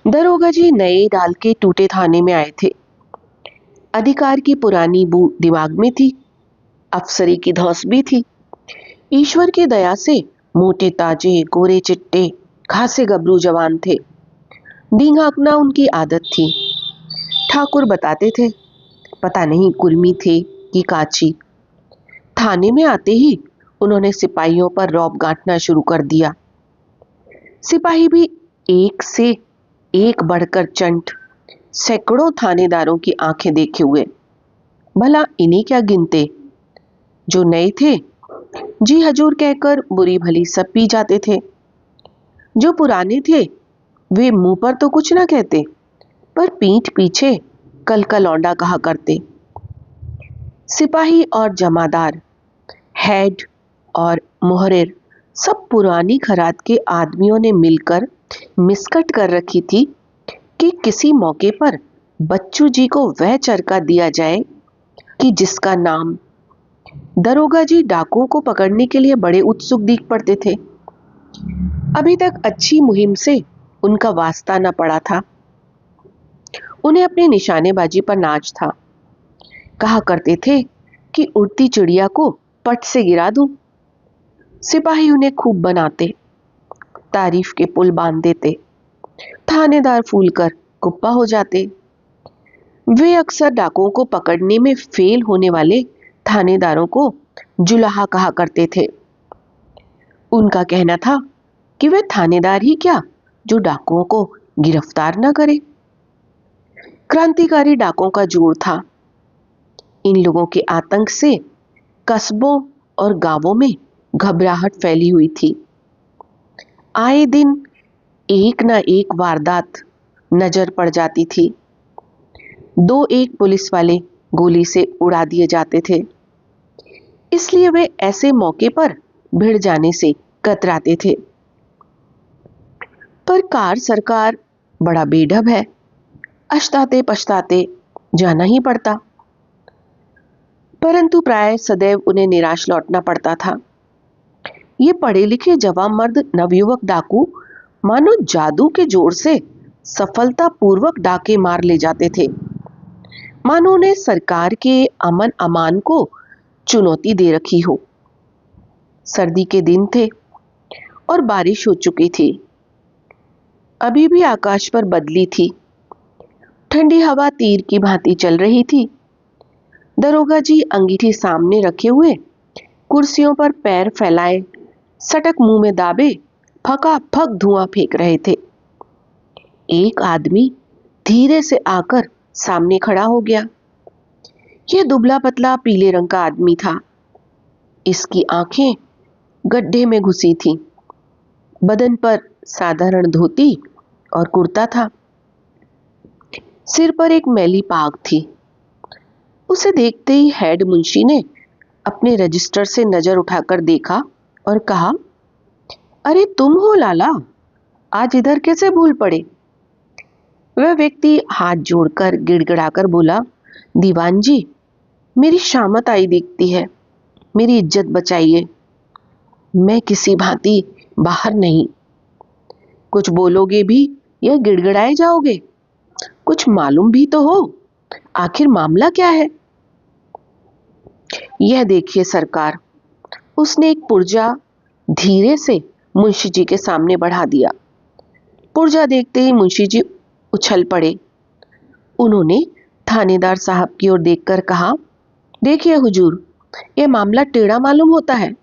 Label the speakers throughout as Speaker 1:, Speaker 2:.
Speaker 1: दरोगा जी नए डाल के टूटे थाने में आए थे। अधिकार की पुरानी बू दिमाग में थी, अफसरी की धौस भी थी। ईश्वर की दया से मोटे ताजे गोरे चिट्टे खासे गबरू जवान थे। डींग हाँकना उनकी आदत थी। ठाकुर बताते थे, पता नहीं कुर्मी थे कि काची। थाने में आते ही उन्होंने सिपाहियों पर रौब गांठना शुरू कर दिया। सिपाही भी एक से एक बढ़कर चंट, सैकड़ों थानेदारों की आंखें देखे हुए। भला इन्हीं क्या गिनते। जो नए थे जी हजूर कहकर बुरी भली सब पी जाते थे। जो पुराने थे वे मुंह पर तो कुछ ना कहते, पर पीठ पीछे कल का लौंडा कहा करते। सिपाही और जमादार, हेड और मुहर्रिर सब पुरानी खरात के आदमियों ने मिलकर मिसकट कर रखी थी कि किसी मौके पर बच्चू जी को वह चरका दिया जाए कि जिसका नाम। दरोगा जी डाकुओं को पकड़ने के लिए बड़े उत्सुक दिख पड़ते थे। अभी तक अच्छी मुहिम से उनका वास्ता न पड़ा था। उन्हें अपनी निशानेबाजी पर नाज था। कहा करते थे कि उड़ती चिड़िया को पट से गिरा दूं। सिपाही उन्हें खूब बनाते, तारीफ के पुल बांध देते। थानेदार फूल कर कुप्पा हो जाते। वे अक्सर डाकुओं को पकड़ने में फेल होने वाले थानेदारों को जुलाहा कहा करते थे। उनका कहना था कि वे थानेदार ही क्या जो डाकुओं को गिरफ्तार न करे। क्रांतिकारी डाकुओं का जोड़ था। इन लोगों के आतंक से कस्बों और गांवों में घबराहट फैली हुई थी। आए दिन एक न एक वारदात नजर पड़ जाती थी। दो एक पुलिस वाले गोली से उड़ा दिए जाते थे। इसलिए वे ऐसे मौके पर भिड़ जाने से कतराते थे। पर कार सरकार बड़ा बेढब है, अछताते पछताते जाना ही पड़ता। परंतु प्राय सदैव उन्हें निराश लौटना पड़ता था। ये पढ़े लिखे जवान मर्द नवयुवक डाकू मानो जादू के जोर से सफलता पूर्वक डाके मार ले जाते थे। मानो उन्हें सरकार के अमन अमान को चुनौती दे रखी हो। सर्दी के दिन थे और बारिश हो चुकी थी। अभी भी आकाश पर बदली थी। ठंडी हवा तीर की भांति चल रही थी। दरोगा जी अंगीठी सामने रखे हुए कुर्सियों पर पैर फैलाए सटक मुंह में दाबे फकाफक धुआं फेंक रहे थे। एक आदमी धीरे से आकर सामने खड़ा हो गया। यह दुबला पतला पीले रंग का आदमी था। इसकी आंखें गड्ढे में घुसी थीं। बदन पर साधारण धोती और कुर्ता था। सिर पर एक मैली पाग थी। उसे देखते ही हेड मुंशी ने अपने रजिस्टर से नजर उठाकर देखा और कहा, अरे तुम हो लाला, आज इधर कैसे भूल पड़े। वह व्यक्ति हाथ जोड़कर गिड़गिड़ाकर बोला, दीवान जी, मेरी शामत आई दिखती है, मेरी इज्जत बचाइए। मैं किसी भांति बाहर नहीं। कुछ बोलोगे भी या गिड़गिड़ाए जाओगे? कुछ मालूम भी तो हो, आखिर मामला क्या है? यह देखिए सरकार। उसने एक पुर्जा धीरे से मुंशी जी के सामने बढ़ा दिया। पुर्जा देखते ही मुंशी जी उछल पड़े। उन्होंने थानेदार साहब की ओर देखकर कहा, देखिए हुजूर, यह मामला टेढ़ा मालूम होता है।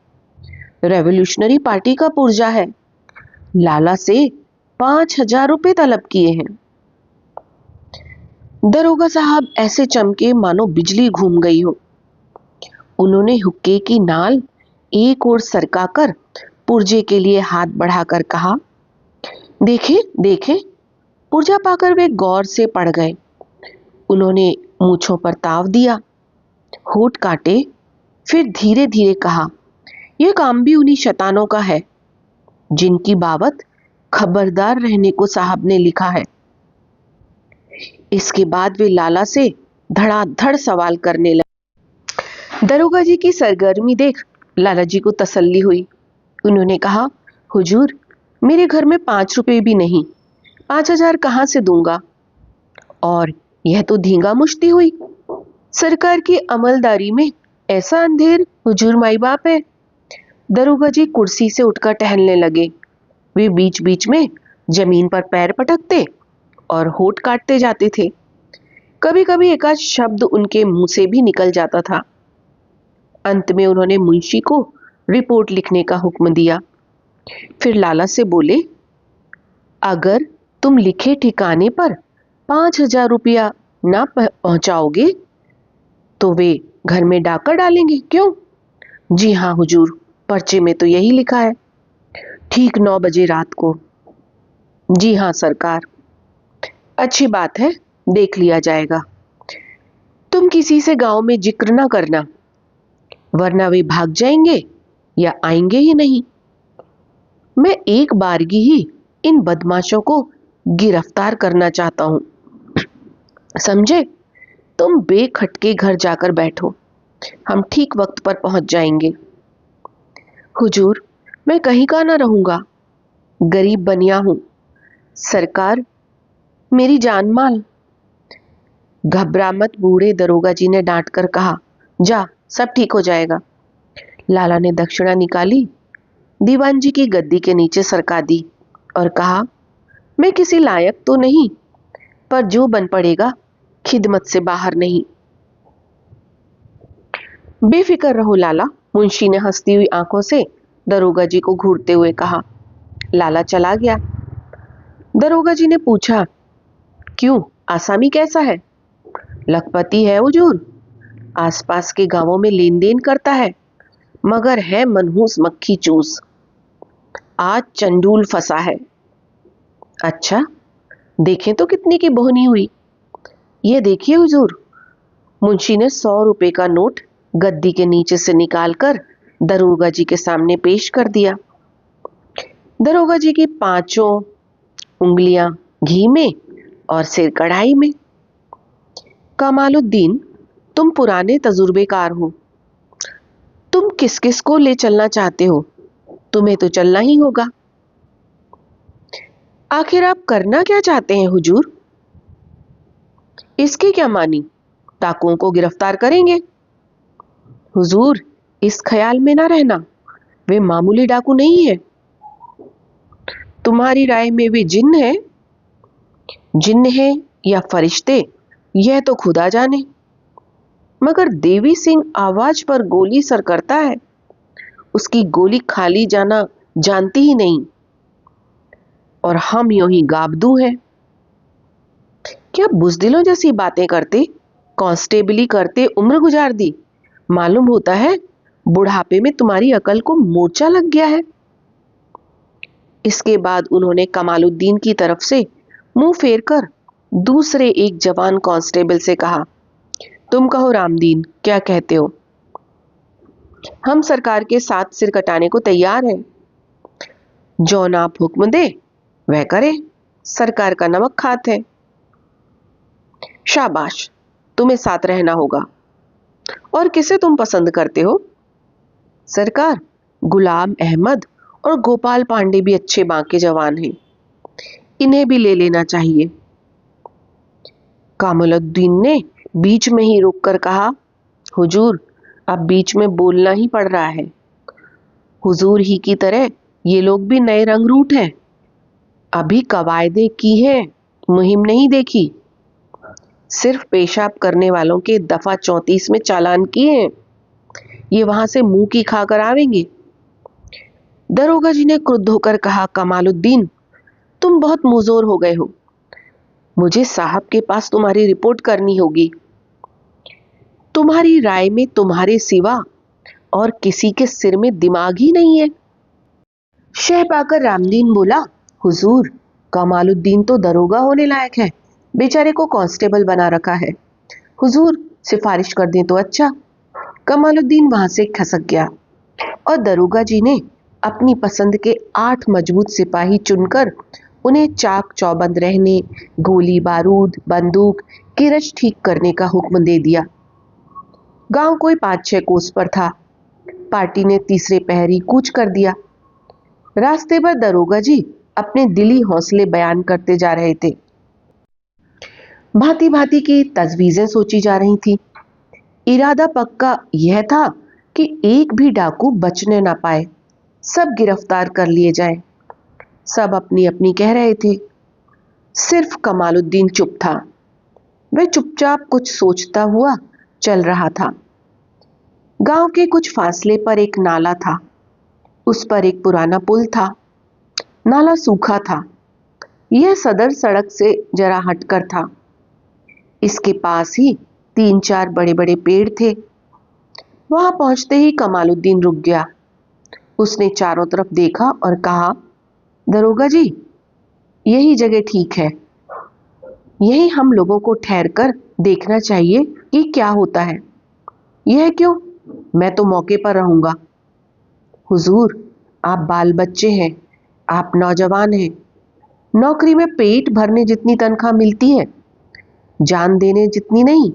Speaker 1: रेवोल्यूशनरी पार्टी का पुर्जा है। लाला से 5,000 रुपए तलब किए हैं। दरोगा साहब ऐसे चमके मानो बिजली घूम गई हो। उन्होंने हुक्के की नाल एक ओर सरकाकर पुर्जे के लिए हाथ बढ़ाकर कहा, देखे देखे। पुर्जा पाकर वे गौर से पढ़ गए। उन्होंने मूंछों पर ताव दिया, होठ काटे, फिर धीरे धीरे कहा, यह काम भी उन्हीं शैतानों का है जिनकी बाबत खबरदार रहने को साहब ने लिखा है। इसके बाद वे लाला से धड़ाधड़ सवाल करने लगे। दरोगा जी की सरगर्मी देख लाला जी को तसल्ली हुई। उन्होंने कहा, हुजूर, मेरे घर में 5 रुपए भी नहीं। 5,000 कहाँ से दूंगा? और यह तो धींगा मुश्ती हुई। सरकार की अमलदारी में ऐसा अंधेर हुजूर माई बाप है। दरोगा जी कुर्सी से उठकर टहलने लगे। वे बीच बीच में जमीन पर पैर पटकते और होठ काटते जाते थे। कभी कभी एक आध शब्द उनके मुंह से भी निकल जाता था। अंत में उन्होंने मुंशी को रिपोर्ट लिखने का हुक्म दिया। फिर लाला से बोले, अगर तुम लिखे ठिकाने पर 5,000 रुपया ना पहुंचाओगे तो वे घर में डाका डालेंगे। क्यों? जी हाँ हुजूर, पर्चे में तो यही लिखा है। ठीक 9 बजे रात को। जी हाँ सरकार। अच्छी बात है, देख लिया जाएगा। तुम किसी से गांव में जिक्र ना करना, वरना वे भाग जाएंगे या आएंगे ही नहीं। मैं एक बारगी ही इन बदमाशों को गिरफ्तार करना चाहता हूं, समझे? तुम बेखटके घर जाकर बैठो, हम ठीक वक्त पर पहुंच जाएंगे। हुजूर, मैं कहीं का ना रहूंगा, गरीब बनिया हूं। सरकार, मेरी जान माल। घबरा मत, बूढ़े दरोगा जी ने डांट कर कहा। जा, सब ठीक हो जाएगा। लाला ने दक्षिणा निकाली, दीवान जी की गद्दी के नीचे सरका दी और कहा, मैं किसी लायक तो नहीं, पर जो बन पड़ेगा खिदमत से बाहर नहीं। बेफिक्र रहो लाला, मुंशी ने हंसती हुई आंखों से दरोगा जी को घूरते हुए कहा। लाला चला गया। दरोगा जी ने पूछा, क्यों, आसामी कैसा है? लखपति है हुजूर, आसपास के गांवों में लेन देन करता है, मगर है मनहूस मक्खी चूस। आज चंडूल फंसा है। अच्छा, देखें तो कितने की बोहनी हुई। ये देखिए हुजूर। मुंशी ने 100 रुपए का नोट गद्दी के नीचे से निकालकर दरोगा जी के सामने पेश कर दिया। दरोगा जी की 5 उंगलियां घी में और सिर कढ़ाई में। कमालुद्दीन, तुम पुराने तजुर्बेकार हो, तुम किस किस को ले चलना चाहते हो? तुम्हें तो चलना ही होगा। आखिर आप करना क्या चाहते हैं हुजूर? इसकी क्या मानी? डाकुओं को गिरफ्तार करेंगे। हुजूर, इस ख्याल में ना रहना, वे मामूली डाकू नहीं है। तुम्हारी राय में वे जिन्न है? जिन्न है या फरिश्ते, यह तो खुदा जाने, मगर देवी सिंह आवाज पर गोली सर करता है। उसकी गोली खाली जाना जानती ही नहीं, और हम यूं ही गाबदू हैं। क्या बुजदिलों जैसी बातें करते, कांस्टेबली करते उम्र गुजार दी। मालूम होता है बुढ़ापे में तुम्हारी अकल को मोर्चा लग गया है। इसके बाद उन्होंने कमालुद्दीन की तरफ से मुंह फेरकर दूसरे एक जवान कांस्टेबल से कहा, तुम कहो रामदीन, क्या कहते हो? हम सरकार के 7 सिर कटाने को तैयार हैं। जौन आप हुक्म दे वह करे, सरकार का नमक खात है। शाबाश, तुम्हें साथ रहना होगा। और किसे तुम पसंद करते हो? सरकार, गुलाम अहमद और गोपाल पांडे भी अच्छे बांके जवान हैं, इन्हें भी ले लेना चाहिए। कमालुद्दीन ने बीच में ही रुककर कहा, हुजूर, अब बीच में बोलना ही पड़ रहा है। हुजूर ही की तरह ये लोग भी नए रंगरूट हैं, अभी कवायदे की है, मुहिम नहीं देखी। सिर्फ पेशाब करने वालों के दफा 34 में चालान किए हैं, ये वहां से मुंह की खाकर आवेंगे। दरोगा जी ने क्रुद्ध होकर कहा, कमालुद्दीन, तुम बहुत मुजोर हो गए हो, मुझे साहब के पास तुम्हारी रिपोर्ट करनी होगी। तुम्हारी राय में तुम्हारे सिवा और किसी के सिर में दिमाग ही नहीं है। शह पाकर रामदीन बोला, हुजूर, कमालुद्दीन तो दरोगा होने लायक है, बेचारे को कांस्टेबल बना रखा है। हुजूर, सिफारिश कर दें तो अच्छा। कमालुद्दीन वहां से खसक गया और दरोगा जी ने अपनी पसंद के 8 मजबूत सिपाही चुनकर उन्हें चाक चौबंद रहने, गोली बारूद, बंदूक, किरच ठीक करने का हुक्म दे दिया। गांव कोई 5-6 कोस पर था। पार्टी ने तीसरे पहर ही कूच कर दिया। रास्ते पर दरोगा जी अपने दिली हौसले बयान करते जा रहे थे। भांति भांति की तजवीजें सोची जा रही थी। इरादा पक्का यह था कि एक भी डाकू बचने ना पाए, सब गिरफ्तार कर लिए जाएं। सब अपनी अपनी कह रहे थे। सिर्फ कमालुद्दीन चुप था। वह चुपचाप कुछ सोचता हुआ चल रहा था। गांव के कुछ फासले पर एक नाला था। उस पर एक पुराना पुल था। नाला सूखा था। यह सदर सड़क से जरा हटकर था। इसके पास ही 3-4 बड़े बड़े पेड़ थे। वहां पहुंचते ही कमालुद्दीन रुक गया। उसने चारों तरफ देखा और कहा, दरोगा जी, यही जगह ठीक है। यही हम लोगों को ठहर कर देखना चाहिए कि क्या होता है। यह क्यों? मैं तो मौके पर रहूंगा। हुजूर, आप बाल बच्चे हैं, आप नौजवान हैं। नौकरी में पेट भरने जितनी तनख्वाह मिलती है, जान देने जितनी नहीं।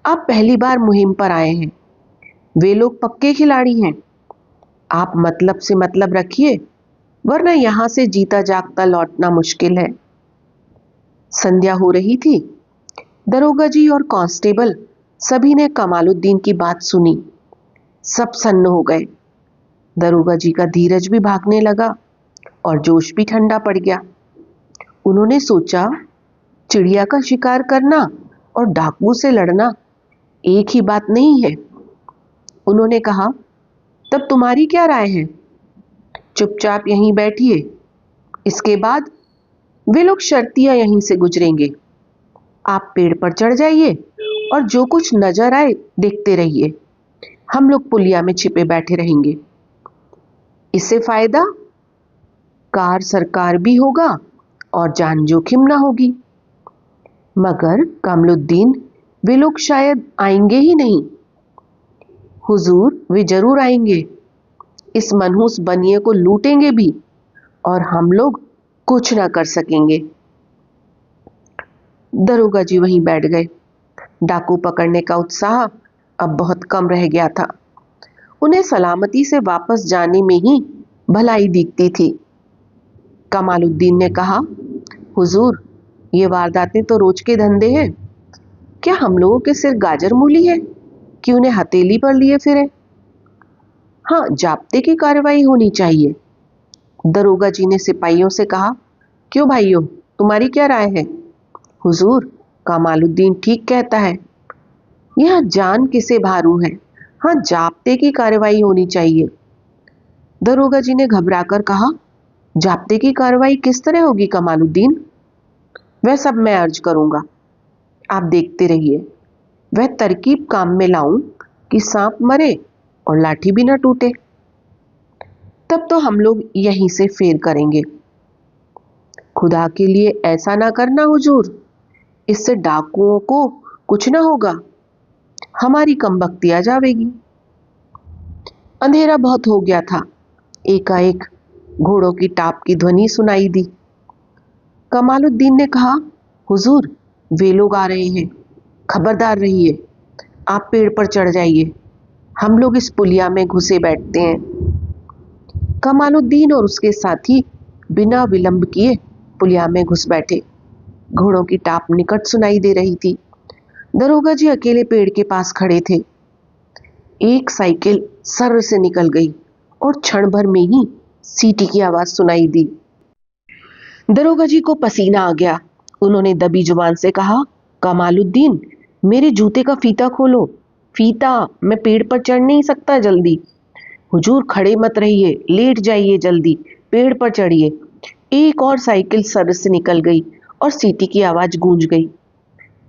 Speaker 1: आप पहली बार मुहिम पर आए हैं। वे लोग पक्के खिलाड़ी हैं। आप मतलब से मतलब रखिए, वरना यहां से जीता जागता लौटना मुश्किल है। संध्या हो रही थी। दरोगा जी और कांस्टेबल सभी ने कमालुद्दीन की बात सुनी। सब सन्न हो गए। दरोगा जी का धीरज भी भागने लगा और जोश भी ठंडा पड़ गया। उन्होंने सोचा, चिड़िया का शिकार करना और डाकू से लड़ना एक ही बात नहीं है। उन्होंने कहा, तब तुम्हारी क्या राय है? चुपचाप यहीं बैठिए। इसके बाद वे लोग शर्तिया यहीं से गुजरेंगे। आप पेड़ पर चढ़ जाइए और जो कुछ नजर आए देखते रहिए। हम लोग पुलिया में छिपे बैठे रहेंगे। इससे फायदा कार सरकार भी होगा और जान जोखिम ना होगी। मगर कमलुद्दीन, वे लोग शायद आएंगे ही नहीं। हुजूर, वे जरूर आएंगे। इस मनहूस बनिए को लूटेंगे भी और हम लोग कुछ ना कर सकेंगे। दरोगा जी वहीं बैठ गए। डाकू पकड़ने का उत्साह अब बहुत कम रह गया था। उन्हें सलामती से वापस जाने में ही भलाई दिखती थी। कमालुद्दीन ने कहा, हुजूर, ये वारदातें तो रोज के धंधे हैं। क्या हम लोगों के सिर गाजर मूली है कि उन्हें हथेली पर लिए फिरे? हाँ, जाब्ते की कार्रवाई होनी चाहिए। दरोगा जी ने सिपाहियों से कहा, क्यों भाइयों, तुम्हारी क्या राय है? हुजूर, कमालुद्दीन ठीक कहता है। यह जान किसे भारू है। हाँ, जाब्ते की कार्रवाई होनी चाहिए। दरोगा जी ने घबराकर कहा, जाब्ते की कार्रवाई किस तरह होगी कमालुद्दीन? वह सब मैं अर्ज करूंगा, आप देखते रहिए। वह तरकीब काम में लाऊं कि सांप मरे और लाठी भी ना टूटे। तब तो हम लोग यहीं से फेर करेंगे। खुदा के लिए ऐसा ना करना हुजूर, इससे डाकुओं को कुछ ना होगा, हमारी कमबख्ती आ जाएगी। अंधेरा बहुत हो गया था। एकाएक घोड़ों की टाप की ध्वनि सुनाई दी। कमालुद्दीन ने कहा, हुजूर, वे लोग आ रहे हैं। खबरदार रहिए। आप पेड़ पर चढ़ जाइए। हम लोग इस पुलिया में घुसे बैठते हैं। कमालुद्दीन और उसके साथी बिना विलंब किए पुलिया में घुस बैठे। घोड़ों की टाप निकट सुनाई दे रही थी। दरोगा जी अकेले पेड़ के पास खड़े थे। एक साइकिल सर से निकल गई और क्षण भर में ही सीटी की आवाज सुनाई दी। दरोगा जी को पसीना आ गया। उन्होंने दबी जुबान से कहा, कमालुद्दीन, मेरे जूते का फीता खोलो। फीता, मैं पेड़ पर चढ़ नहीं सकता जल्दी। हुजूर, खड़े मत रहिए, लेट जाइए जल्दी, पेड़ पर चढ़िए। एक और साइकिल सर से निकल गई और सीटी की आवाज गूंज गई।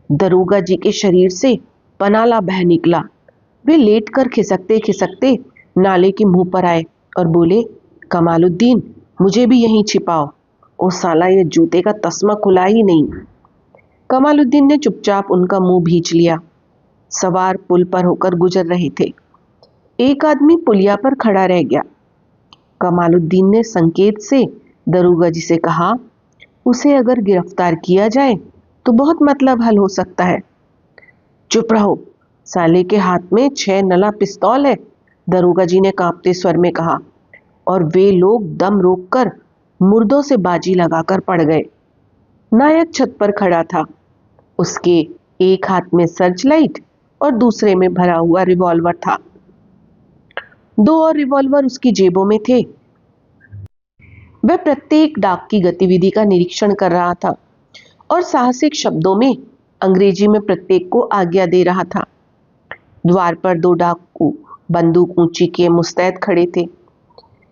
Speaker 1: दरोगा जी के शरीर से पनाला बह निकला। वे लेटकर खिसकते खिसकते नाले के मुंह पर आए और बोले, कमालुद्दीन, मुझे भी यहीं छिपाओ। ओ साला, ये जूते का तस्मा खुला ही नहीं। कमालुद्दीन ने चुपचाप उनका मुंह भींच लिया। सवार पुल पर होकर गुजर रहे थे। एक आदमी पुलिया पर खड़ा रह गया। कमालुद्दीन ने संकेत से दरोगा जी से कहा, उसे अगर गिरफ्तार किया जाए तो बहुत मतलब हल हो सकता है। चुप रहो, साले के हाथ में 6 नला पिस्तौल है, दरोगा जी ने कांपते स्वर में कहा। और वे लोग दम रोककर मुर्दों से बाजी लगाकर पड़ गए। नायक छत पर खड़ा था। उसके एक हाथ में सर्च लाइट और दूसरे में भरा हुआ रिवॉल्वर था। दो और रिवॉल्वर उसकी जेबों में थे। वह प्रत्येक डाक की गतिविधि का निरीक्षण कर रहा था और साहसिक शब्दों में अंग्रेजी में प्रत्येक को आज्ञा दे रहा था। द्वार पर दो डाकू बंदूक ऊंची किए मुस्तैद खड़े थे।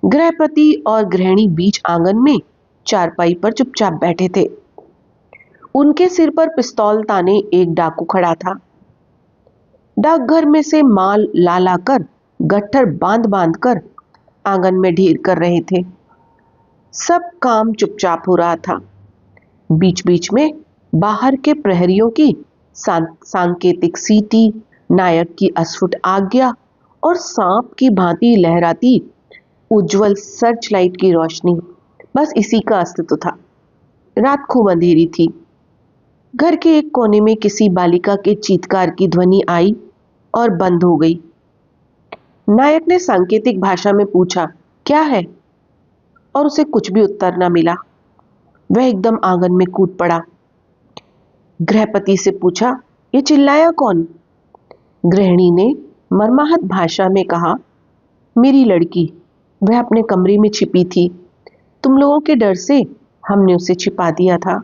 Speaker 1: गृहपति और गृहिणी बीच आंगन में चारपाई पर चुपचाप बैठे थे। उनके सिर पर पिस्तौल ताने एक डाकू खड़ा था। डाकघर में से माल ला लाकर गट्ठर बांध बांध कर आंगन में ढेर कर रहे थे। सब काम चुपचाप हो रहा था। बीच बीच में बाहर के प्रहरियों की सांकेतिक सीटी, नायक की अस्फुट आज्ञा और सांप की भांति लहराती उज्जवल सर्च लाइट की रोशनी, बस इसी का अस्तित्व था। रात खूब अंधेरी थी। घर के एक कोने में किसी बालिका के चीत्कार की ध्वनि आई और बंद हो गई। नायक ने सांकेतिक भाषा में पूछा, क्या है? और उसे कुछ भी उत्तर न मिला। वह एकदम आंगन में कूद पड़ा। गृहपति से पूछा, ये चिल्लाया कौन? गृहिणी ने मर्माहत भाषा में कहा, मेरी लड़की, वह अपने कमरे में छिपी थी। तुम लोगों के डर से हमने उसे छिपा दिया था।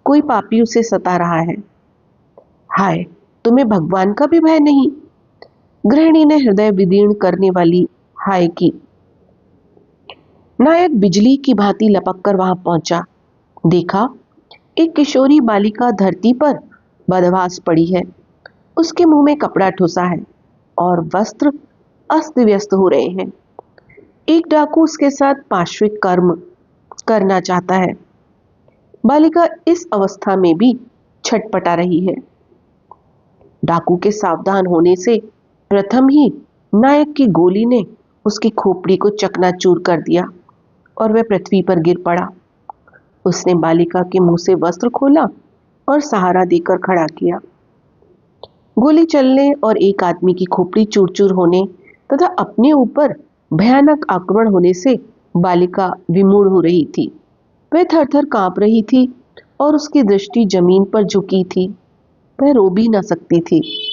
Speaker 1: कोई पापी उसे सता रहा है। हाय, तुम्हें भगवान का भी भय नहीं? गृहिणी ने हृदय विदीर्ण करने वाली हाय की। नायक बिजली की भांति लपक कर वहां पहुंचा। देखा, एक किशोरी बालिका धरती पर बदहवास पड़ी है। उसके मुंह में कपड़ा ठुसा है और वस्त्र अस्त व्यस्त हो रहे हैं। एक डाकू उसके साथ पाशविक कर्म करना चाहता है। बालिका इस अवस्था में भी छटपटा रही है। डाकू के सावधान होने से प्रथम ही नायक की गोली ने उसकी खोपड़ी को चकनाचूर कर दिया और वह पृथ्वी पर गिर पड़ा। उसने बालिका के मुंह से वस्त्र खोला और सहारा देकर खड़ा किया। गोली चलने और एक आदमी की खोपड़ी चूर-चूर होने तथा अपने ऊपर भयानक आक्रमण होने से बालिका विमूढ़ हो रही थी। वह थर-थर कांप रही थी और उसकी दृष्टि जमीन पर झुकी थी। वह रो भी न सकती थी।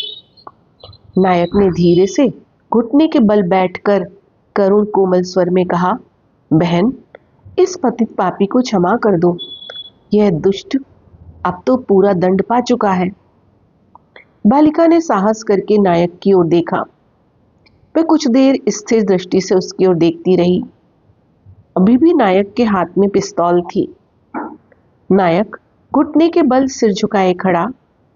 Speaker 1: नायक ने धीरे से घुटने के बल बैठकर करुण कोमल स्वर में कहा, बहन, इस पतित पापी को क्षमा कर दो। यह दुष्ट अब तो पूरा दंड पा चुका है। बालिका ने साहस करके नायक की ओर देखा। वह कुछ देर स्थिर दृष्टि से उसकी ओर देखती रही। अभी भी नायक के हाथ में पिस्तौल थी। नायक घुटने के बल सिर झुकाए खड़ा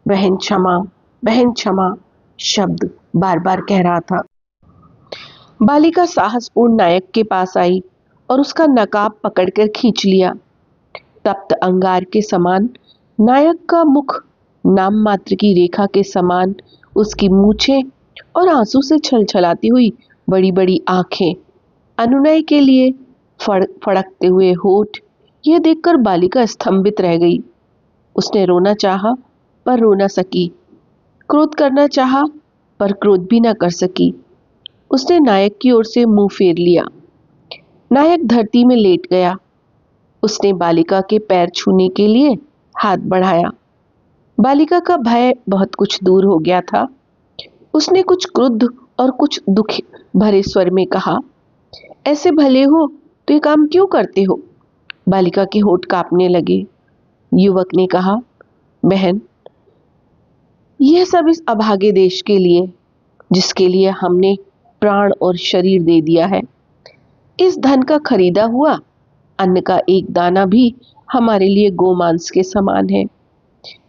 Speaker 1: बहन क्षमा, बहन क्षमा शब्द बार बार कह रहा था। बालिका साहसपूर्ण नायक के पास आई और उसका नकाब पकड़कर खींच लिया। तप्त अंगार के समान नायक का मुख नाम मात्र की रेखा के समान, उसकी मूछें और आंसू से छलछलाती हुई बड़ी बड़ी आंखें, अनुनय के लिए फड़कते हुए होठ, यह देखकर बालिका स्तंभित रह गई। उसने रोना चाहा पर रो न सकी, क्रोध करना चाहा पर क्रोध भी न कर सकी। उसने नायक की ओर से मुंह फेर लिया। नायक धरती में लेट गया। उसने बालिका के पैर छूने के लिए हाथ बढ़ाया। बालिका का भय बहुत कुछ दूर हो गया था। उसने कुछ क्रुद्ध और कुछ दुख भरे स्वर में कहा, ऐसे भले हो तो ये काम क्यों करते हो? बालिका के होठ कांपने लगे। युवक ने कहा, बहन, यह सब इस अभागे देश के लिए, जिसके लिए हमने प्राण और शरीर दे दिया है। इस धन का खरीदा हुआ अन्न का एक दाना भी हमारे लिए गोमांस के समान है।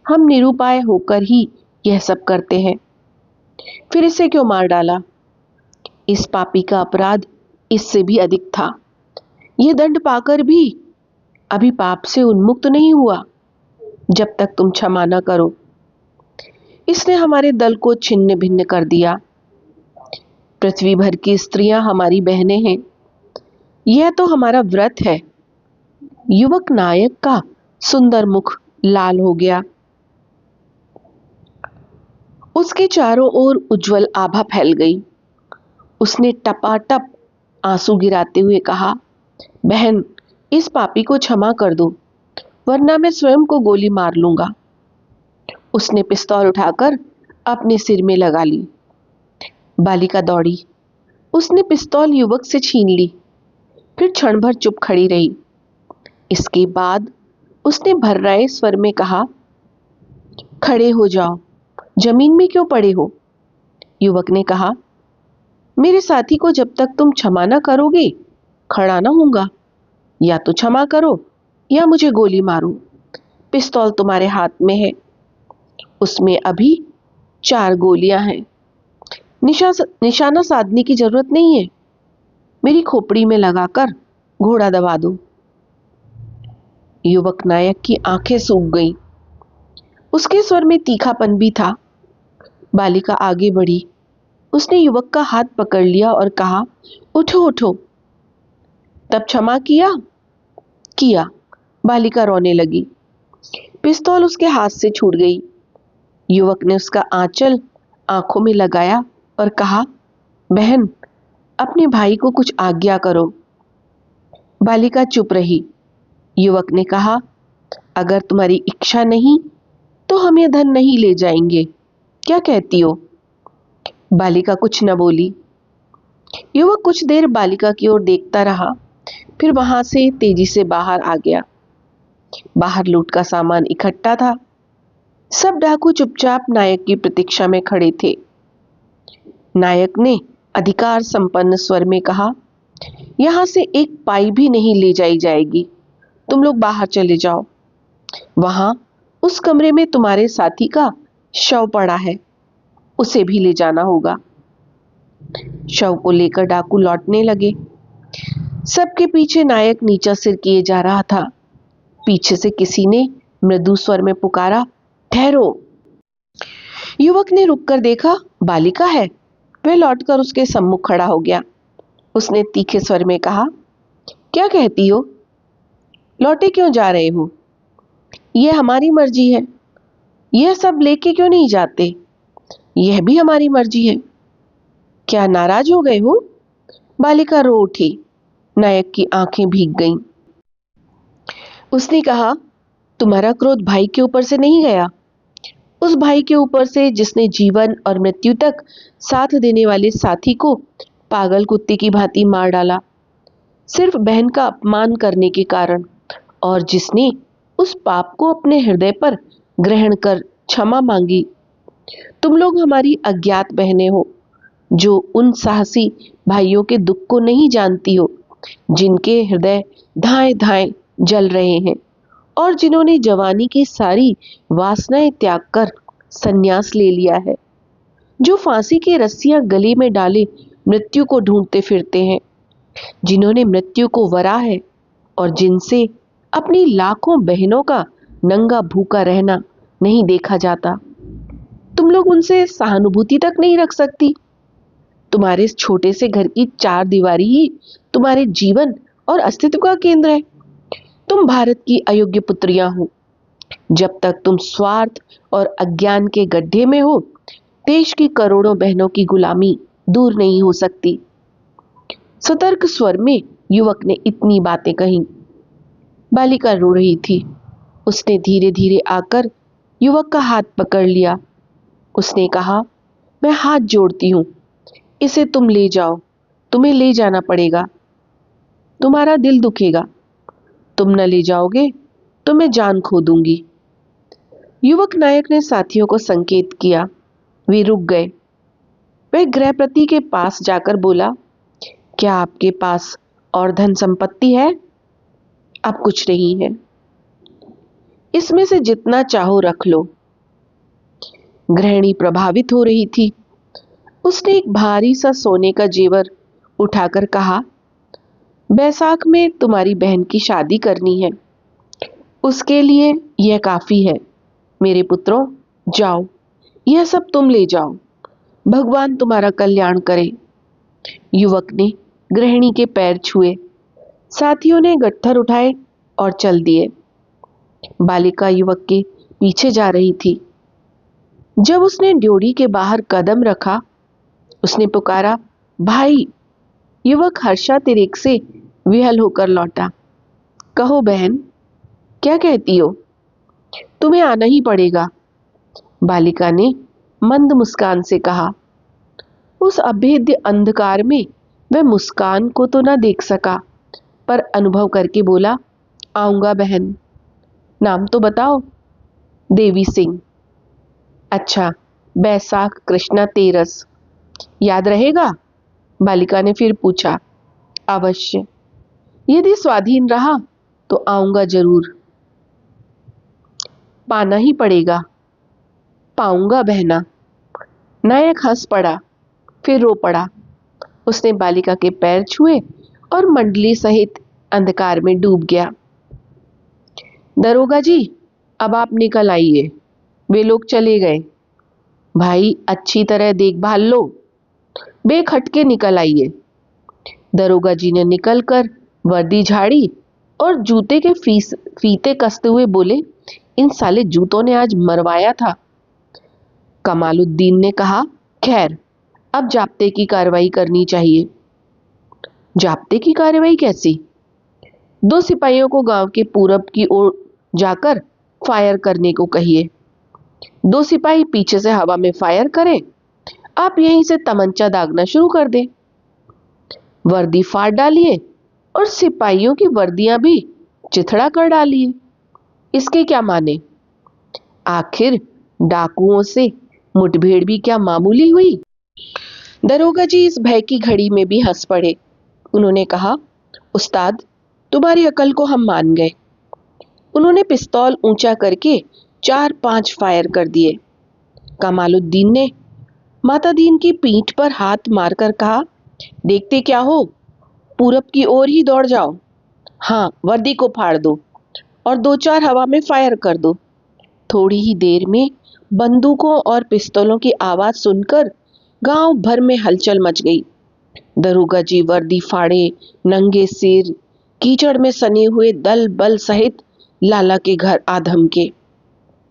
Speaker 1: हम निरुपाय होकर ही यह सब करते हैं। फिर इसे क्यों मार डाला? इस पापी का अपराध इससे भी अधिक था। यह दंड पाकर भी अभी पाप से उन्मुक्त नहीं हुआ जब तक तुम क्षमा न करो। इसने हमारे दल को छिन्न भिन्न कर दिया। पृथ्वी भर की स्त्रियां हमारी बहनें हैं। यह तो हमारा व्रत है। युवक नायक का सुंदर मुख लाल हो गया। उसके चारों ओर उज्जवल आभा फैल गई। उसने टपाटप आंसू गिराते हुए कहा, बहन, इस पापी को क्षमा कर दो, वरना मैं स्वयं को गोली मार लूंगा। उसने पिस्तौल उठाकर अपने सिर में लगा ली। बालिका दौड़ी। उसने पिस्तौल युवक से छीन ली, फिर क्षण भर चुप खड़ी रही। इसके बाद उसने भर्राए स्वर में कहा, खड़े हो जाओ, जमीन में क्यों पड़े हो? युवक ने कहा, मेरे साथी को जब तक तुम क्षमा न करोगे खड़ा न होऊंगा। या तो क्षमा करो या मुझे गोली मारो। पिस्तौल तुम्हारे हाथ में है, उसमें अभी 4 गोलियां हैं। निशाना साधने की जरूरत नहीं है। मेरी खोपड़ी में लगाकर घोड़ा दबा दो। युवक नायक की आंखें सूख गईं। उसके स्वर में तीखापन भी था। बालिका आगे बढ़ी। उसने युवक का हाथ पकड़ लिया और कहा, उठो उठो। तब क्षमा किया? किया। बालिका रोने लगी। पिस्तौल उसके हाथ से छूट गई। युवक ने उसका आंचल आंखों में लगाया और कहा, बहन, अपने भाई को कुछ आज्ञा करो। बालिका चुप रही। युवक ने कहा, अगर तुम्हारी इच्छा नहीं तो हम ये धन नहीं ले जाएंगे, क्या कहती हो? बालिका कुछ न बोली। युवक कुछ देर बालिका की ओर देखता रहा, फिर वहां से तेजी से बाहर आ गया। बाहर लूट का सामान इकट्ठा था। सब डाकू चुपचाप नायक की प्रतीक्षा में खड़े थे। नायक ने अधिकार संपन्न स्वर में कहा, यहां से एक पाई भी नहीं ले जाई जाएगी। तुम लोग बाहर चले जाओ। वहां उस कमरे में तुम्हारे साथी का शव पड़ा है, उसे भी ले जाना होगा। शव को लेकर डाकू लौटने लगे। सबके पीछे नायक नीचा सिर किए जा रहा था। पीछे से किसी ने मृदु स्वर में पुकारा, ठहरो। युवक ने रुककर देखा, बालिका है। वह लौटकर उसके सम्मुख खड़ा हो गया। उसने तीखे स्वर में कहा, क्या कहती हो? लौटे क्यों जा रहे हो? यह हमारी मर्जी है। यह सब लेके क्यों नहीं जाते? यह भी हमारी मर्जी है। क्या नाराज हो गए हो? बालिका रो उठी। नायक की आंखें भीग गईं। उसने कहा, तुम्हारा क्रोध भाई के ऊपर से नहीं गया? उस भाई के ऊपर से जिसने जीवन और मृत्यु तक साथ देने वाले साथी को पागल कुत्ते की भांति मार डाला, सिर्फ बहन का अपमान करने के कारण, और जिसने उस पाप को अपने हृदय पर ग्रहण कर क्षमा मांगी। तुम लोग हमारी अज्ञात बहनें हो, जो उन साहसी भाइयों के दुख को नहीं जानती हो, जिनके हृदय धाए धाए जल रहे हैं और जिन्होंने जवानी की सारी वासनाएं त्याग कर संन्यास ले लिया है, जो फांसी की रस्सियां गले में डाले मृत्यु को ढूंढते फिरते हैं, जिन्होंने मृत्यु को वरा है और जिनसे अपनी लाखों बहनों का नंगा भूखा रहना नहीं देखा जाता। तुम लोग उनसे सहानुभूति तक नहीं रख सकती। तुम्हारे इस छोटे से घर की 4 दीवारी ही तुम्हारे जीवन और अस्तित्व का केंद्र है। तुम भारत की अयोग्य पुत्रियां हो। जब तक तुम स्वार्थ और अज्ञान के गड्ढे में हो, देश की करोड़ों बहनों की गुलामी दूर नहीं हो सकती। सतर्क स्वर में युवक ने इतनी बातें कही। बालिका रो रही थी। उसने धीरे धीरे आकर युवक का हाथ पकड़ लिया। उसने कहा, मैं हाथ जोड़ती हूं, इसे तुम ले जाओ। तुम्हें ले जाना पड़ेगा। तुम्हारा दिल दुखेगा। तुम न ले जाओगे तो मैं जान खो दूंगी। युवक नायक ने साथियों को संकेत किया। वे रुक गए। वह गृहपति के पास जाकर बोला, क्या आपके पास और धन संपत्ति है? अब कुछ नहीं है। इसमें से जितना चाहो रख लो। गृहिणी प्रभावित हो रही थी। उसने एक भारी सा सोने का जेवर उठाकर कहा, बैसाख में तुम्हारी बहन की शादी करनी है, उसके लिए यह काफी है। मेरे पुत्रों, जाओ, यह सब तुम ले जाओ। भगवान तुम्हारा कल्याण करे। युवक ने गृहिणी के पैर छुए। साथियों ने गट्ठर उठाए और चल दिए। बालिका युवक के पीछे जा रही थी। जब उसने ड्योढ़ी के बाहर कदम रखा, उसने पुकारा, भाई। युवक हर्षातिरेक से विहल होकर लौटा। कहो बहन, क्या कहती हो? तुम्हें आना ही पड़ेगा, बालिका ने मंद मुस्कान से कहा। उस अभेद्य अंधकार में वह मुस्कान को तो न देख सका, पर अनुभव करके बोला, आऊंगा बहन। नाम तो बताओ। देवी सिंह। अच्छा, बैसाख कृष्णा तेरस। याद रहेगा? बालिका ने फिर पूछा। अवश्य, यदि स्वाधीन रहा तो आऊंगा जरूर। पाना ही पड़ेगा। पाऊंगा बहना। नायक हंस पड़ा, फिर रो पड़ा। उसने बालिका के पैर छुए और मंडली सहित अंधकार में डूब गया। दरोगा जी, अब आप निकल आइए, वे लोग चले गए। भाई, अच्छी तरह देखभाल लो, बेखटके निकल आइए। दरोगा जी ने निकलकर वर्दी झाड़ी और जूते के फीते कसते हुए बोले, इन साले जूतों ने आज मरवाया था। कमालुद्दीन ने कहा, खैर, अब जाब्ते की कार्रवाई करनी चाहिए। जाब्ते की कार्रवाई कैसी? 2 सिपाहियों को गांव के पूरब की ओर जाकर फायर करने को कहिए। 2 सिपाही पीछे से हवा में फायर करें, आप यहीं से तमंचा दागना शुरू कर दें। वर्दी फाड़ डालिए और सिपाहियों की वर्दियां भी चिथड़ा कर डालिए। इसके क्या माने? आखिर डाकुओं से मुठभेड़ भी क्या मामूली हुई? दरोगा जी इस भय की घड़ी में भी हंस पड़े। उन्होंने कहा, उस्ताद, तुम्हारी अकल को हम मान गए। उन्होंने पिस्तौल ऊंचा करके 4-5 फायर कर दिए। कमालुद्दीन ने मातादीन की पीठ पर हाथ मारकर कहा, देखते क्या हो, पूरब की ओर ही दौड़ जाओ। हाँ, वर्दी को फाड़ दो और 2-4 हवा में फायर कर दो। थोड़ी ही देर में बंदूकों और पिस्तौलों की आवाज सुनकर गांव भर में हलचल मच गई। दरोगा जी वर्दी फाड़े, नंगे सिर, कीचड़ में सने हुए दल बल सहित लाला के घर आधम के।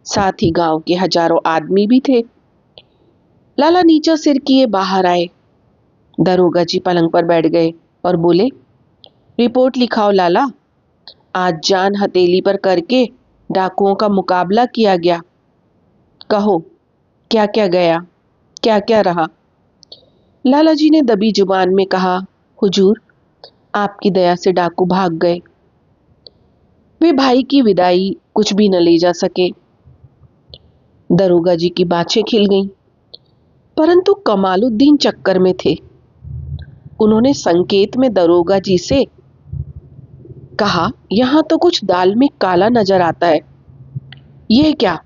Speaker 1: साथ ही गांव के हजारों आदमी भी थे। लाला नीचा सिर किए बाहर आए। दरोगा जी पलंग पर बैठ गए और बोले, रिपोर्ट लिखाओ लाला। आज जान हथेली पर करके डाकुओं का मुकाबला किया गया। कहो, क्या क्या गया, क्या क्या रहा? लाला जी ने दबी जुबान में कहा, हुजूर, आपकी दया से डाकू भाग गए। वे भाई की विदाई कुछ भी न ले जा सके। दरोगा जी की बाछें खिल गईं, परंतु कमालुद्दीन चक्कर में थे। उन्होंने संकेत में दरोगा जी से कहा, यहां तो कुछ दाल में काला नजर आता है। यह क्या?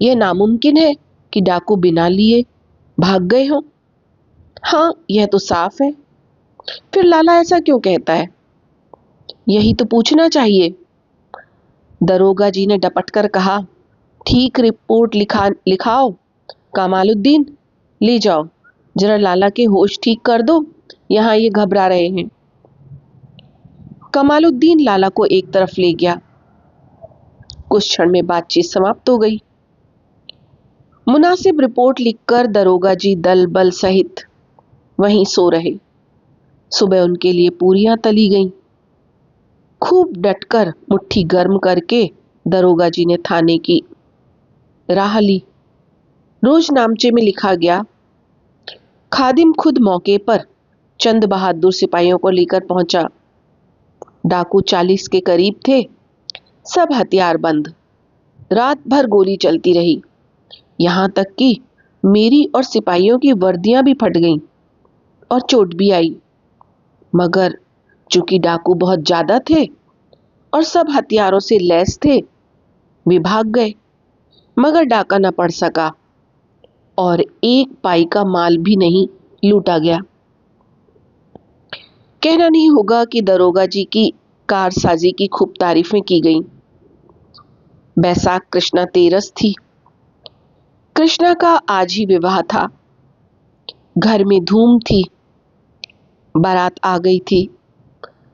Speaker 1: यह नामुमकिन है कि डाकू बिना लिए भाग गए हों। हाँ, यह तो साफ है। फिर लाला ऐसा क्यों कहता है? यही तो पूछना चाहिए। दरोगा जी ने डपट कर कहा, ठीक रिपोर्ट लिखाओ। कमालुद्दीन, ले जाओ, जरा लाला के होश ठीक कर दो, यहां ये घबरा रहे हैं। कमालुद्दीन लाला को एक तरफ ले गया। कुछ क्षण में बातचीत समाप्त हो गई। मुनासिब रिपोर्ट लिखकर दरोगा जी दल बल सहित वहीं सो रहे। सुबह उनके लिए पूरियां तली गईं। खूब डटकर मुट्ठी गर्म करके दरोगा जी ने थाने की राह ली। रोज नामचे में लिखा गया, खादिम खुद मौके पर चंद बहादुर सिपाहियों को लेकर पहुंचा। डाकू 40 के करीब थे, सब हथियार बंद। रात भर गोली चलती रही, यहां तक कि मेरी और सिपाहियों की वर्दियां भी फट गईं और चोट भी आई। मगर चूंकि डाकू बहुत ज्यादा थे और सब हथियारों से लैस थे, वे भाग गए, मगर डाका न पड़ सका और 1 पाई का माल भी नहीं लूटा गया। कहना नहीं होगा कि दरोगा जी की कारसाजी की खूब तारीफें की गईं। बैसाख कृष्णा तेरस थी। कृष्णा का आज ही विवाह था। घर में धूम थी। बारात आ गई थी।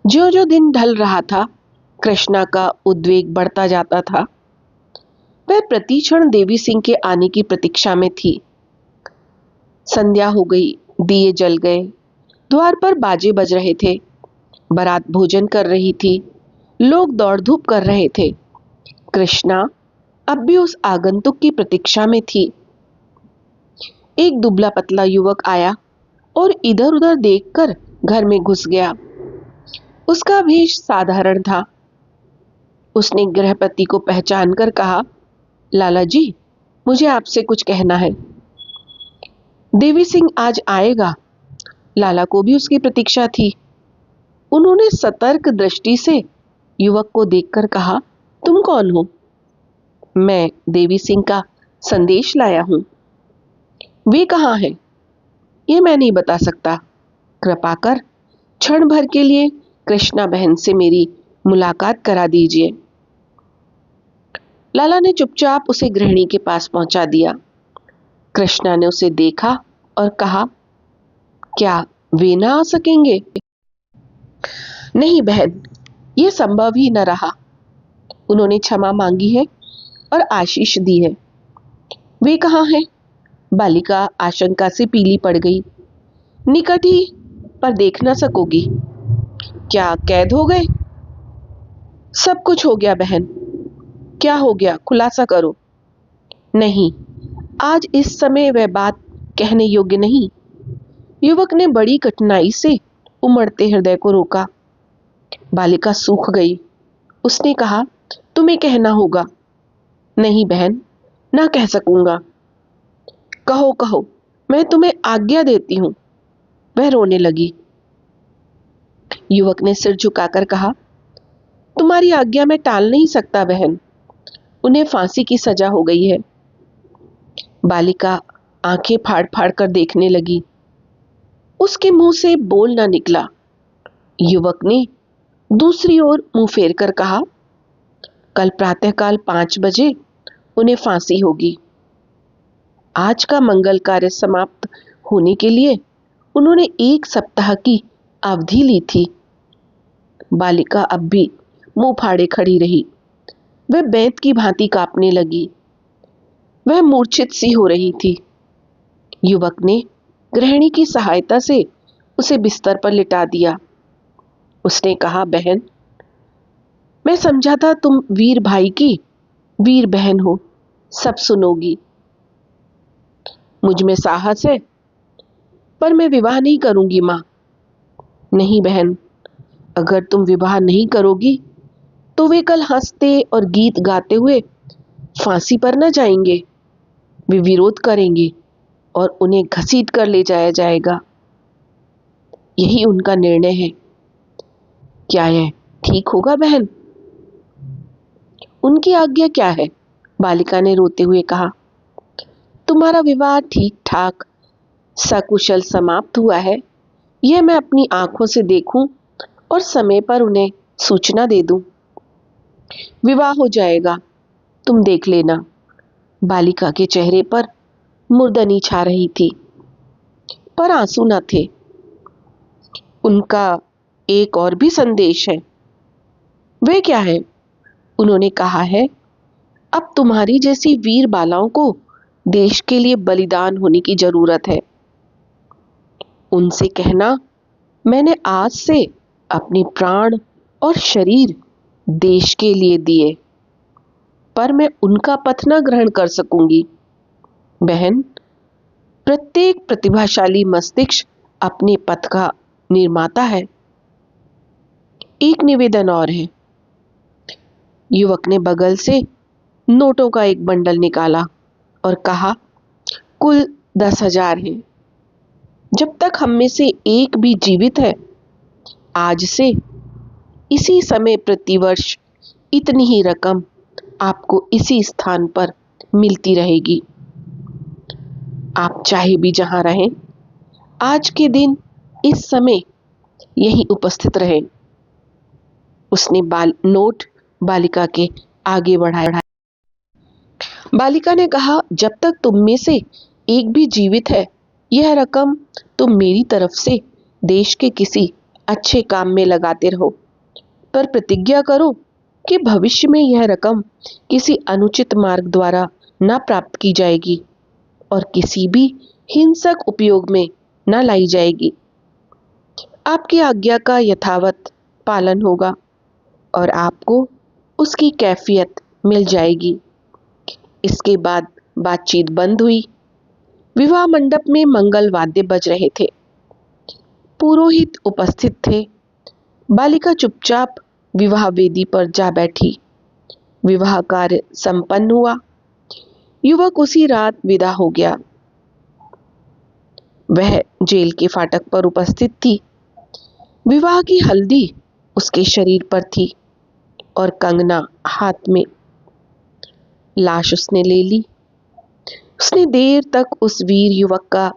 Speaker 1: जो जो दिन ढल रहा था, कृष्णा का उद्वेग बढ़ता जाता था। वह प्रति क्षण देवी सिंह के आने की प्रतीक्षा में थी। संध्या हो गई, दिए जल गए, द्वार पर बाजे बज रहे थे। बारात भोजन कर रही थी। लोग दौड़ धूप कर रहे थे। कृष्णा अब भी उस आगंतुक की प्रतीक्षा में थी। एक दुबला पतला युवक आया और इधर उधर देखकर घर में घुस गया। उसका वेश साधारण था। उसने गृहपति को पहचान कर कहा, लाला जी, मुझे आपसे कुछ कहना है। देवी सिंह आज आएगा। लाला को भी उसकी प्रतीक्षा थी। उन्होंने सतर्क दृष्टि से युवक को देखकर कहा, तुम कौन हो? मैं देवी सिंह का संदेश लाया हूं। वे कहाँ हैं? ये मैं नहीं बता सकता। कृपा कर क्षण भर के लिए कृष्णा बहन से मेरी मुलाकात करा दीजिए। लाला ने चुपचाप उसे गृहिणी के पास पहुंचा दिया। कृष्णा ने उसे देखा और कहा, क्या वे ना आ सकेंगे? नहीं बहन, यह संभव ही न रहा। उन्होंने क्षमा मांगी है और आशीष दी है। वे कहाँ हैं? बालिका आशंका से पीली पड़ गई। निकट ही, पर देख न सकोगी। क्या कैद हो गए? सब कुछ हो गया बहन। क्या हो गया, खुलासा करो। नहीं, आज इस समय वह बात कहने योग्य नहीं। युवक ने बड़ी कठिनाई से उमड़ते हृदय को रोका। बालिका सूख गई। उसने कहा, तुम्हें कहना होगा। नहीं बहन, ना कह सकूंगा। कहो कहो, मैं तुम्हें आज्ञा देती हूं। वह रोने लगी। युवक ने सिर झुकाकर कहा, तुम्हारी आज्ञा मैं टाल नहीं सकता बहन। उन्हें फांसी की सजा हो गई है। बालिका आंखें फाड़ फाड़ कर देखने लगी। उसके मुंह से बोल ना निकला। युवक ने दूसरी ओर मुंह फेर कर कहा, कल प्रातःकाल 5 बजे उन्हें फांसी होगी। आज का मंगल कार्य समाप्त होने के लिए उन्होंने 1 सप्ताह की अवधि ली थी। बालिका अब भी मुंह फाड़े खड़ी रही। वह बेंत की भांति कांपने लगी। वह मूर्छित सी हो रही थी। युवक ने गृहिणी की सहायता से उसे बिस्तर पर लिटा दिया। उसने कहा, बहन, मैं समझा था तुम वीर भाई की वीर बहन हो, सब सुनोगी। मुझ में साहस है, पर मैं विवाह नहीं करूंगी मां। नहीं बहन, अगर तुम विवाह नहीं करोगी तो वे कल हंसते और गीत गाते हुए फांसी पर न जाएंगे। वे विरोध करेंगे और उन्हें घसीट कर ले जाया जाएगा। यही उनका निर्णय है। क्या यह ठीक होगा बहन? उनकी आज्ञा क्या है? बालिका ने रोते हुए कहा, तुम्हारा विवाह ठीक ठाक सकुशल समाप्त हुआ है, यह मैं अपनी आंखों से देखूं और समय पर उन्हें सूचना दे दूं। विवाह हो जाएगा, तुम देख लेना। बालिका के चेहरे पर मुर्दनी छा रही थी, पर आंसू न थे। उनका एक और भी संदेश है। वे क्या है? उन्होंने कहा है, अब तुम्हारी जैसी वीर बालाओं को देश के लिए बलिदान होने की जरूरत है। उनसे कहना, मैंने आज से अपने प्राण और शरीर देश के लिए दिए, पर मैं उनका पथ न ग्रहण कर सकूंगी। बहन, प्रत्येक प्रतिभाशाली मस्तिष्क अपने पथ का निर्माता है। एक निवेदन और है। युवक ने बगल से नोटों का एक बंडल निकाला और कहा, कुल 10,000 हैं। जब तक हम में से एक भी जीवित है, आज से इसी समय प्रतिवर्ष इतनी ही रकम आपको इसी स्थान पर मिलती रहेगी। आप चाहे भी जहां रहें, आज के दिन इस समय यहीं उपस्थित रहें। उसने नोट बालिका के आगे बढ़ाया। बालिका ने कहा, जब तक तुम में से एक भी जीवित है, यह रकम तुम मेरी तरफ से देश के किसी अच्छे काम में लगाते रहो, पर प्रतिज्ञा करो कि भविष्य में यह रकम किसी अनुचित मार्ग द्वारा न प्राप्त की जाएगी और किसी भी हिंसक उपयोग में न लाई जाएगी। आपकी आज्ञा का यथावत पालन होगा। और आपको उसकी कैफियत मिल जाएगी। इसके बाद बातचीत बंद हुई। विवाह मंडप में मंगल वाद्य बज रहे थे। पुरोहित उपस्थित थे। बालिका चुपचाप विवाह वेदी पर जा बैठी। विवाह कार्य संपन्न हुआ। युवक उसी रात विदा हो गया। वह जेल के फाटक पर उपस्थित थी। विवाह की हल्दी उसके शरीर पर थी और कंगना हाथ में। लाश उसने ले ली। उसने देर तक उस वीर युवक का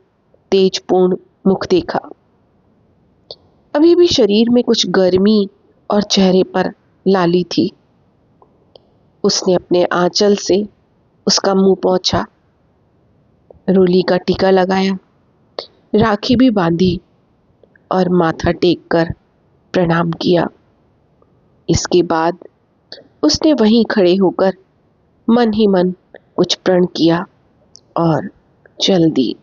Speaker 1: तेजपूर्ण मुख देखा। अभी भी शरीर में कुछ गर्मी और चेहरे पर लाली थी। उसने अपने आंचल से उसका मुंह पोंछा, रोली का टीका लगाया, राखी भी बांधी और माथा टेक कर प्रणाम किया। इसके बाद उसने वहीं खड़े होकर मन ही मन कुछ प्रण किया और चल दी।